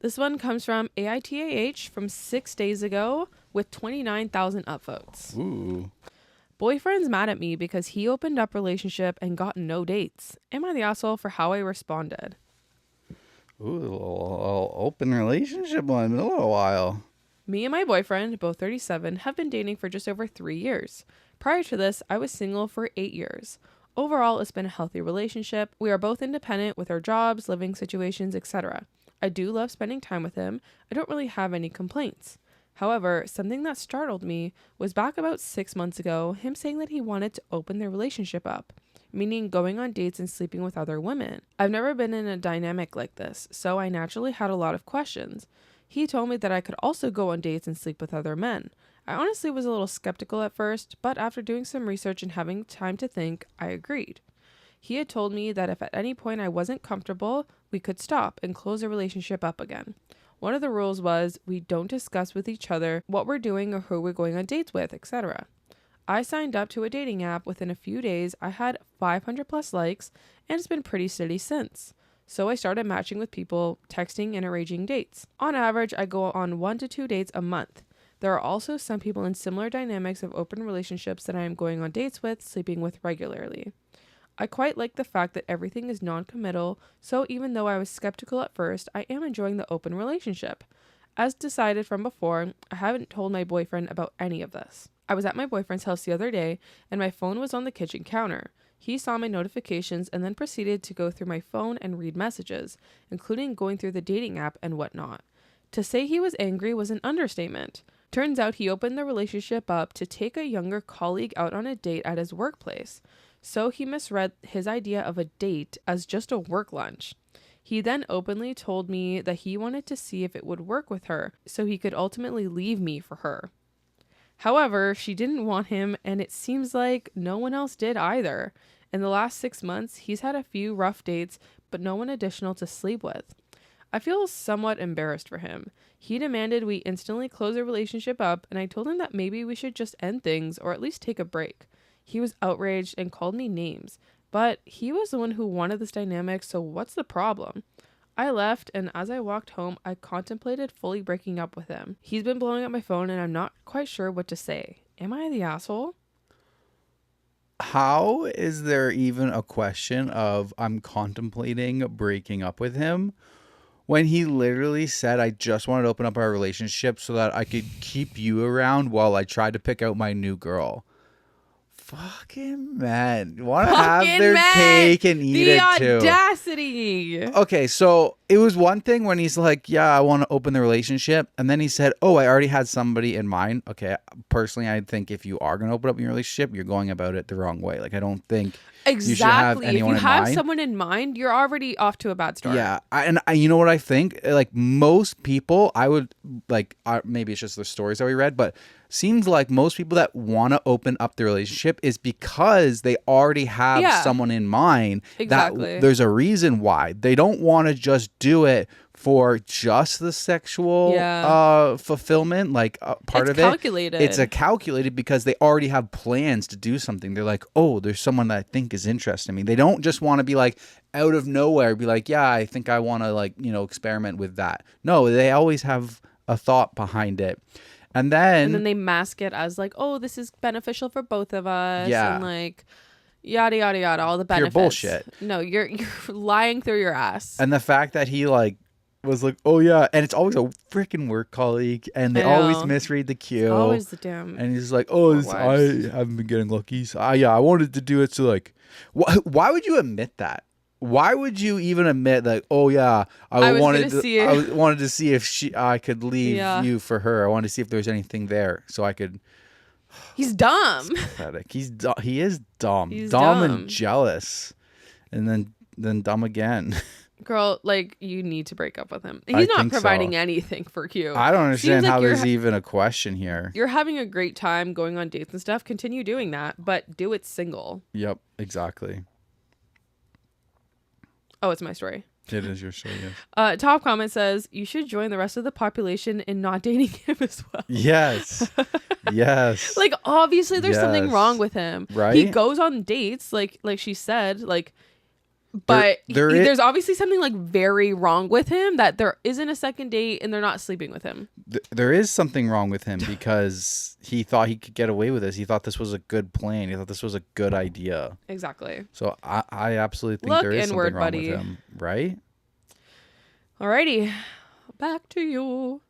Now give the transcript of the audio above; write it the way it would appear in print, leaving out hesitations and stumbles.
This one comes from AITAH from 6 days ago with 29,000 upvotes. Ooh. Boyfriend's mad at me because he opened up relationship and got no dates. Am I the asshole for how I responded? Ooh, a little open relationship one in a little while. Me and my boyfriend, both 37, have been dating for just over 3 years. Prior to this, I was single for 8 years. Overall, it's been a healthy relationship. We are both independent with our jobs, living situations, etc. I do love spending time with him. I don't really have any complaints. However, something that startled me was back about 6 months ago, him saying that he wanted to open their relationship up, meaning going on dates and sleeping with other women. I've never been in a dynamic like this, so I naturally had a lot of questions. He told me that I could also go on dates and sleep with other men. I honestly was a little skeptical at first, but after doing some research and having time to think, I agreed. He had told me that if at any point I wasn't comfortable, we could stop and close the relationship up again. One of the rules was we don't discuss with each other what we're doing or who we're going on dates with, etc. I signed up to a dating app. Within a few days, I had 500 plus likes, and it's been pretty steady since. So I started matching with people, texting, and arranging dates. On average, I go on 1 to 2 dates a month. There are also some people in similar dynamics of open relationships that I am going on dates with, sleeping with regularly. I quite like the fact that everything is non-committal, so even though I was skeptical at first, I am enjoying the open relationship. As decided from before, I haven't told my boyfriend about any of this. I was at my boyfriend's house the other day, and my phone was on the kitchen counter. He saw my notifications and then proceeded to go through my phone and read messages, including going through the dating app and whatnot. To say he was angry was an understatement. Turns out he opened the relationship up to take a younger colleague out on a date at his workplace. So he misread his idea of a date as just a work lunch. He then openly told me that he wanted to see if it would work with her, so he could ultimately leave me for her. However, she didn't want him, and it seems like no one else did either. In the last 6 months, he's had a few rough dates, but no one additional to sleep with. I feel somewhat embarrassed for him. He demanded we instantly close the relationship up, and I told him that maybe we should just end things or at least take a break. He was outraged and called me names, but he was the one who wanted this dynamic, so what's the problem? I left, and as I walked home, I contemplated fully breaking up with him. He's been blowing up my phone, and I'm not quite sure what to say. Am I the asshole? How is there even a question of I'm contemplating breaking up with him when he literally said I just wanted to open up our relationship so that I could keep you around while I tried to pick out my new girl? Fucking men want to have their cake and eat it too. The audacity. Okay, so it was one thing when he's like, yeah, I want to open the relationship. And then he said, oh, I already had somebody in mind. Okay, personally, I think if you are going to open up your relationship, you're going about it the wrong way. Like, I don't think you should have anyone in mind. If you have someone in mind, you're already off to a bad start. Yeah, and you know what I think? Like, most people, I would, like, maybe it's just the stories that we read, but seems like most people that want to open up the relationship is because they already have someone in mind. Exactly. That there's a reason why. They don't want to just do it for just the sexual fulfillment, like part of it. It's calculated. It's calculated because they already have plans to do something. They're like, oh, there's someone that I think is interested in me. They don't just want to be like out of nowhere, be like, yeah, I think I want to like, experiment with that. No, they always have a thought behind it. And then they mask it as like, oh, this is beneficial for both of us. Yeah. And like, yada, yada, yada, all the benefits. Pure bullshit. No, you're lying through your ass. And the fact that he like was like, oh yeah. And it's always a freaking work colleague. And they always misread the cue. It's always the damn. And he's like, oh, I haven't been getting lucky. So I wanted to do it. So like, why would you admit that? Why would you even admit that? Oh yeah, I wanted to see if I could leave you for her. I wanted to see if there was anything there, so I could. He's dumb. It's pathetic. He is dumb. He's dumb and jealous, and then dumb again. Girl, like, you need to break up with him. He's not providing anything for you. I don't understand how there's even a question here. You're having a great time going on dates and stuff. Continue doing that, but do it single. Yep, exactly. Oh, it's my story. It is your story, yes. Top comment says, you should join the rest of the population in not dating him as well. Yes. Yes. Like, obviously there's something wrong with him. Right? He goes on dates, like she said, like, But there's obviously something like very wrong with him that there isn't a second date and they're not sleeping with him. There is something wrong with him because he thought he could get away with this. He thought this was a good plan. He thought this was a good idea. Exactly. So I absolutely think there is something wrong with him. Right? Alrighty. Back to you.